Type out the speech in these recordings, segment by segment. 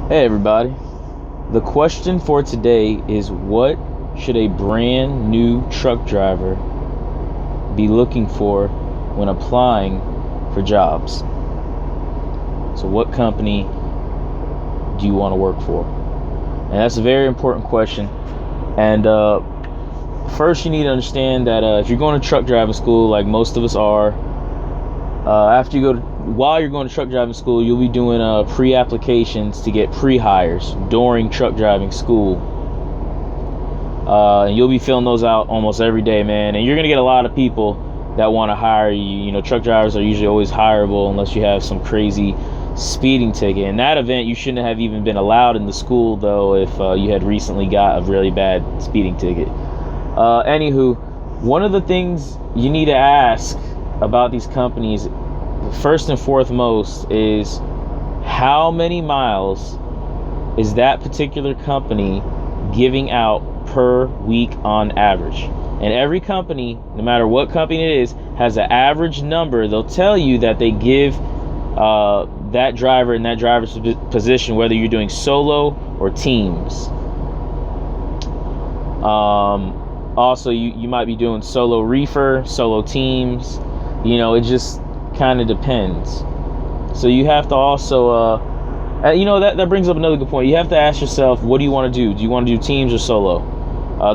Hey everybody. The question for today is, what should a brand new truck driver be looking for when applying for jobs? So what company do you want to work for? And that's a very important question. And first you need to understand that if you're going to truck driving school, like most of us are, while you're going to truck driving school, you'll be doing pre-applications to get pre-hires during truck driving school. And you'll be filling those out almost every day, man. And you're gonna get a lot of people that want to hire you. You know, truck drivers are usually always hireable unless you have some crazy speeding ticket. In that event, you shouldn't have even been allowed in the school, though, if you had recently got a really bad speeding ticket. Anywho, one of the things you need to ask about these companies, first and foremost, is how many miles is that particular company giving out per week on average. And every company, no matter what company it is, has an average number. They'll tell you that they give that driver in that driver's position, whether you're doing solo or teams. Also, you might be doing solo reefer, solo teams. You know, it just kind of depends. So you have to also that brings up another good point. You have to ask yourself, what do you want to do? Do you want to do teams or solo?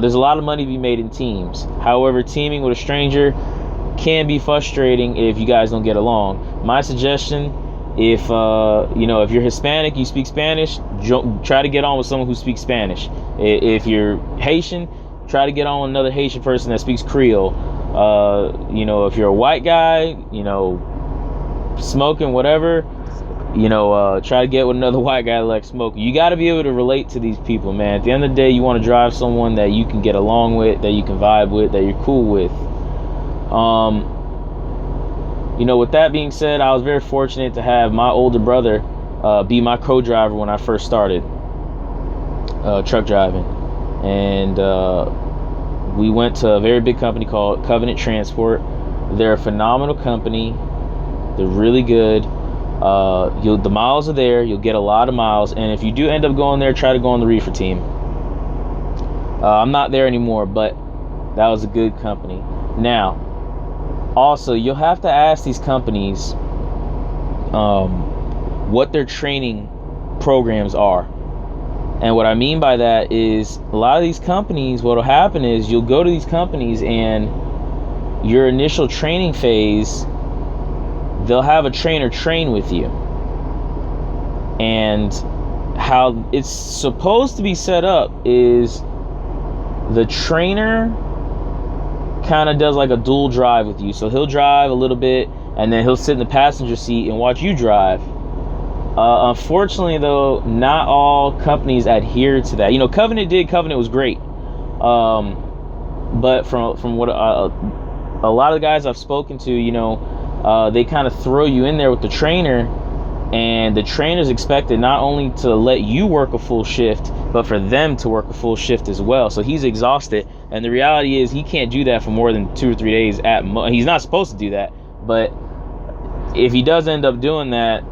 There's a lot of money to be made in teams. However, teaming with a stranger can be frustrating if you guys don't get along. My suggestion, if you're Hispanic, you speak Spanish, try to get on with someone who speaks Spanish. If you're Haitian, try to get on with another Haitian person that speaks Creole. If you're a white guy, smoking whatever, try to get with another white guy like smoking. You got to be able to relate to these people, man. At the end of the day, you want to drive someone that you can get along with, that you can vibe with, that you're cool with. With that being said, I was very fortunate to have my older brother be my co-driver when I first started truck driving. And we went to a very big company called Covenant Transport. They're a phenomenal company. They're really good. The miles are there. You'll get a lot of miles. And if you do end up going there, try to go on the reefer team. I'm not there anymore, but that was a good company. Now, also, you'll have to ask these companies what their training programs are. And what I mean by that is, a lot of these companies, what will happen is you'll go to these companies and your initial training phase, they'll have a trainer train with you. And how it's supposed to be set up is the trainer kind of does like a dual drive with you. So he'll drive a little bit and then he'll sit in the passenger seat and watch you drive. Unfortunately, though, not all companies adhere to that. Covenant did. Covenant was great. But from what a lot of the guys I've spoken to, they kind of throw you in there with the trainer, and the trainer's expected not only to let you work a full shift, but for them to work a full shift as well. So he's exhausted, and the reality is he can't do that for more than 2 or 3 days at most. He's not supposed to do that, but if he does end up doing that,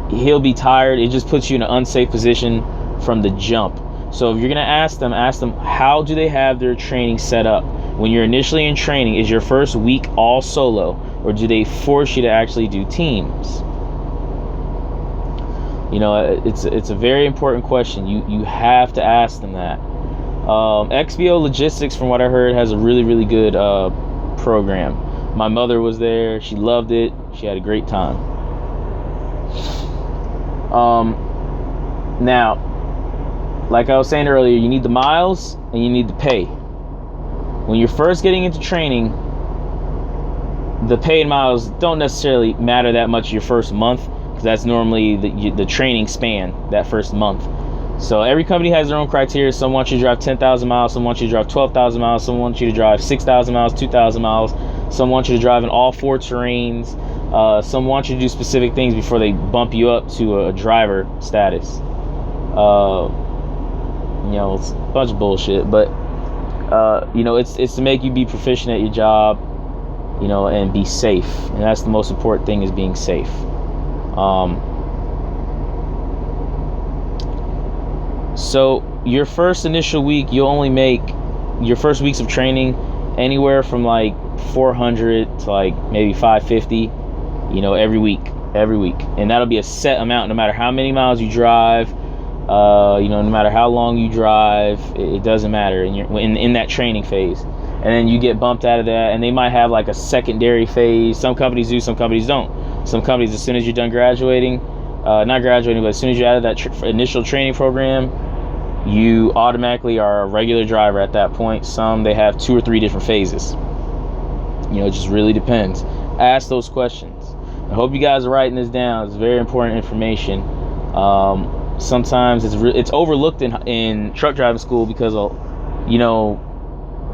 he'll be tired. It just puts you in an unsafe position from the jump. So if you're gonna ask them how do they have their training set up. When you're initially in training, is your first week all solo, or do they force you to actually do teams? It's a very important question. You have to ask them that. XBO Logistics, from what I heard, has a really, really good program. My mother was there. She loved it. She had a great time. Now, like I was saying earlier, you need the miles and you need the pay. When you're first getting into training, the pay and miles don't necessarily matter that much your first month, because that's normally the training span, that first month. So every company has their own criteria. Some want you to drive 10,000 miles, some want you to drive 12,000 miles, some want you to drive 6,000 miles, 2,000 miles, some want you to drive in all 4 terrains, some want you to do specific things before they bump you up to a driver status. It's a bunch of bullshit, but it's to make you be proficient at your job, and be safe. And that's the most important thing, is being safe. So your first initial week, you'll only make your first weeks of training anywhere from like 400 to like maybe 550, every week, and that'll be a set amount no matter how many miles you drive. No matter how long you drive, it doesn't matter in that training phase. And then you get bumped out of that, and they might have like a secondary phase. Some companies do, some companies don't. Some companies, as soon as you're done graduating, not graduating, but as soon as you're out of that initial training program, you automatically are a regular driver at that point. Some, they have 2 or 3 different phases. It just really depends. Ask those questions. I hope you guys are writing this down. It's very important information. Sometimes it's overlooked in truck driving school because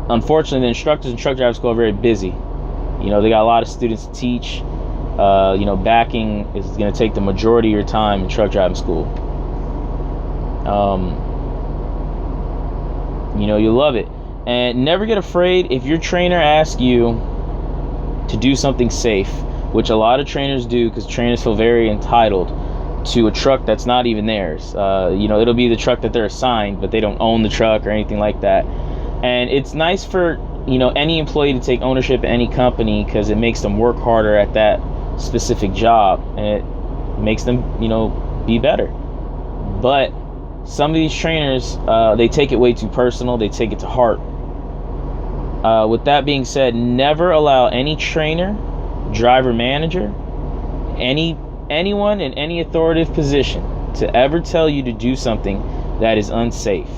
unfortunately the instructors in truck driving school are very busy. They got a lot of students to teach. Backing is going to take the majority of your time in truck driving school. You'll love it. And never get afraid if your trainer asks you to do something safe, which a lot of trainers do, because trainers feel very entitled to a truck that's not even theirs. It'll be the truck that they're assigned, but they don't own the truck or anything like that. And it's nice for any employee to take ownership of any company, because it makes them work harder at that specific job, and it makes them be better. But some of these trainers, they take it way too personal. They take it to heart. With that being said, never allow any trainer, driver, manager, anyone in any authoritative position to ever tell you to do something that is unsafe.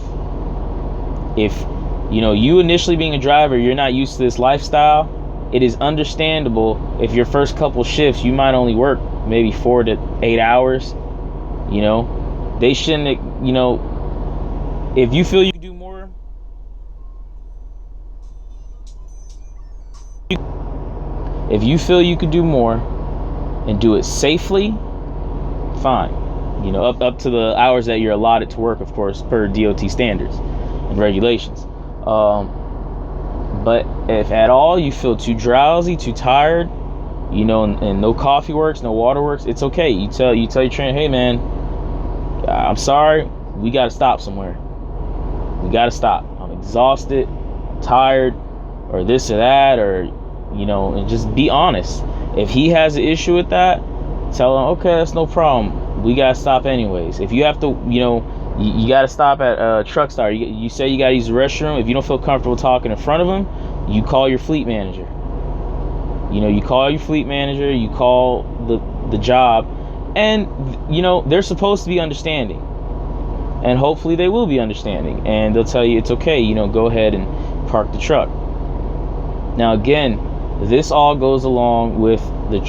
If you initially being a driver, you're not used to this lifestyle, it is understandable if your first couple shifts you might only work maybe 4 to 8 hours. They shouldn't, if you feel you can do more, and do it safely, fine. Up to the hours that you're allotted to work, of course, per DOT standards and regulations. But if at all you feel too drowsy, too tired, and no coffee works, no water works, it's okay. You tell your trainer, hey man, I'm sorry, we got to stop somewhere. We got to stop. I'm exhausted, I'm tired, or this or that, or and just be honest. If he has an issue with that, tell him, okay, that's no problem. We got to stop anyways. If you have to, you got to stop at a truck stop. You say you got to use the restroom. If you don't feel comfortable talking in front of him, you call your fleet manager. You call your fleet manager, you call the job, and they're supposed to be understanding, and hopefully they will be understanding, and they'll tell you it's okay. Go ahead and park the truck. Now again, this all goes along with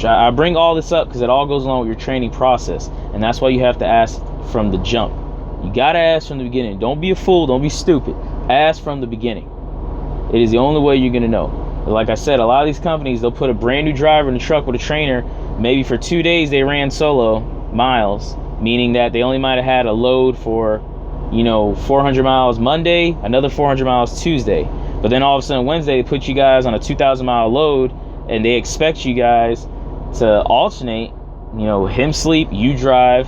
I bring all this up because it all goes along with your training process, and that's why you have to ask from the jump. You gotta ask from the beginning. Don't be a fool. Don't be stupid. Ask from the beginning. It is the only way you're gonna know. But like I said, a lot of these companies, they'll put a brand new driver in the truck with a trainer. Maybe for 2 days they ran solo miles, meaning that they only might have had a load for 400 miles Monday, another 400 miles Tuesday. But then all of a sudden Wednesday, they put you guys on a 2,000 mile load, and they expect you guys to alternate. Him sleep, you drive,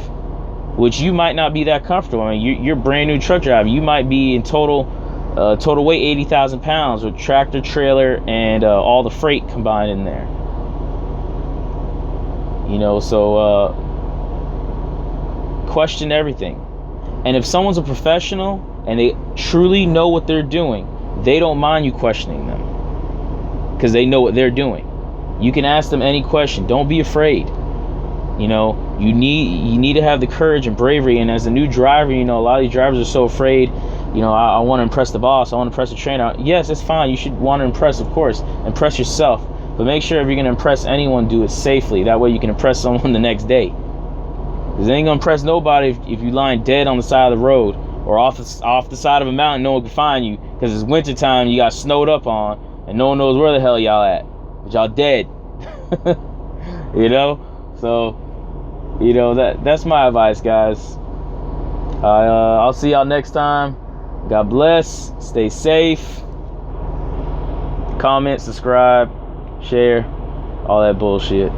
which you might not be that comfortable. I mean, you're brand new truck driver. You might be in total weight 80,000 pounds with tractor, trailer, and all the freight combined in there. So question everything. And if someone's a professional and they truly know what they're doing, they don't mind you questioning them because they know what they're doing. You can ask them any question. Don't be afraid. You need to have the courage and bravery. And as a new driver, a lot of these drivers are so afraid. I want to impress the boss. I want to impress the trainer. Yes, it's fine. You should want to impress, of course. Impress yourself. But make sure if you're going to impress anyone, do it safely. That way you can impress someone the next day. Because they ain't going to impress nobody if you're lying dead on the side of the road or off the side of a mountain. No one can find you because it's wintertime. You got snowed up on and no one knows where the hell y'all at. But y'all dead. So, that's my advice, guys. I'll see y'all next time. God bless. Stay safe. Comment, subscribe, share, all that bullshit.